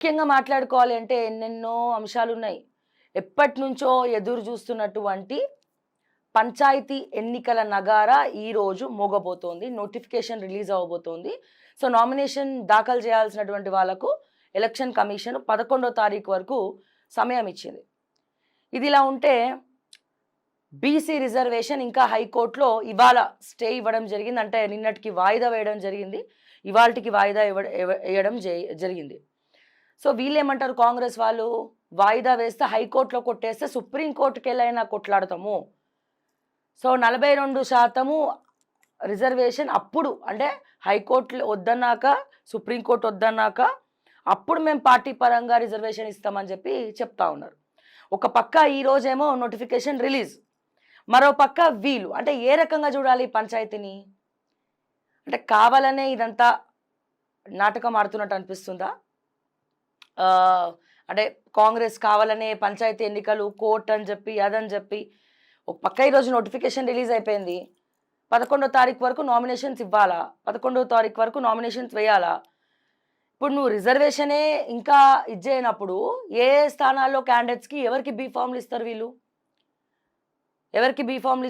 ముఖ్యంగా మాట్లాడుకోవాలి అంటే ఎన్నెన్నో అంశాలున్నాయి. ఎప్పటినుంచో ఎదురు జూస్తున్నటువంటి పంచాయతీ ఎన్నికల నగారా ఈరోజు మోగబోతోంది. నోటిఫికేషన్ రిలీజ్ అవ్వబోతోంది. సో, నామినేషన్ దాఖలు చేయాల్సినటువంటి వాళ్ళకు ఎలక్షన్ కమిషన్ 11వ తారీఖు వరకు సమయం ఇచ్చింది. ఇదిలా ఉంటే బీసీ రిజర్వేషన్ ఇంకా హైకోర్టులో ఇవాళ స్టే ఇవ్వడం జరిగింది. అంటే నిన్నటికి వాయిదా వేయడం జరిగింది. ఇవాల్టికి వాయిదా ఎయడం జరిగింది. సో, వీళ్ళేమంటారు కాంగ్రెస్ వాళ్ళు, వాయిదా వేస్తే హైకోర్టులో కొట్టేస్తే సుప్రీం కోర్టుకెళ్ళైనా కొట్లాడతాము. సో, 42% రిజర్వేషన్ అప్పుడు అంటే హైకోర్టులో వద్దన్నాక, సుప్రీం కోర్ట్ వద్దన్నాక అప్పుడు మేము పార్టీ పరంగా రిజర్వేషన్ ఇస్తామని చెప్తా ఉన్నారు. ఒక పక్క ఈరోజేమో నోటిఫికేషన్ రిలీజ్. మరో పక్క వీళ్ళు అంటే ఏ రకంగా చూడాలి పంచాయతీని? అంటే కావాలనే ఇదంతా నాటకం ఆడుతున్నట్టు అనిపిస్తుందా? అంటే కాంగ్రెస్ కావాలనే పంచాయతీ ఎన్నికలు, కోర్ట్ అని చెప్పి, అదని చెప్పి ఒక పక్క ఈరోజు నోటిఫికేషన్ రిలీజ్ అయిపోయింది. 11వ తారీఖు వరకు నామినేషన్స్ ఇవ్వాలా? 11వ తారీఖు వరకు నామినేషన్స్ వేయాలా? ఇప్పుడు నువ్వు రిజర్వేషనే ఇంకా ఇచ్చేయనప్పుడు ఏ స్థానాల్లో క్యాండిడేట్స్‌కి ఎవరికి బీ ఫార్మ్‌లు ఇస్తారు వీళ్ళు? ఎవరికి బీ ఫార్మ్‌లు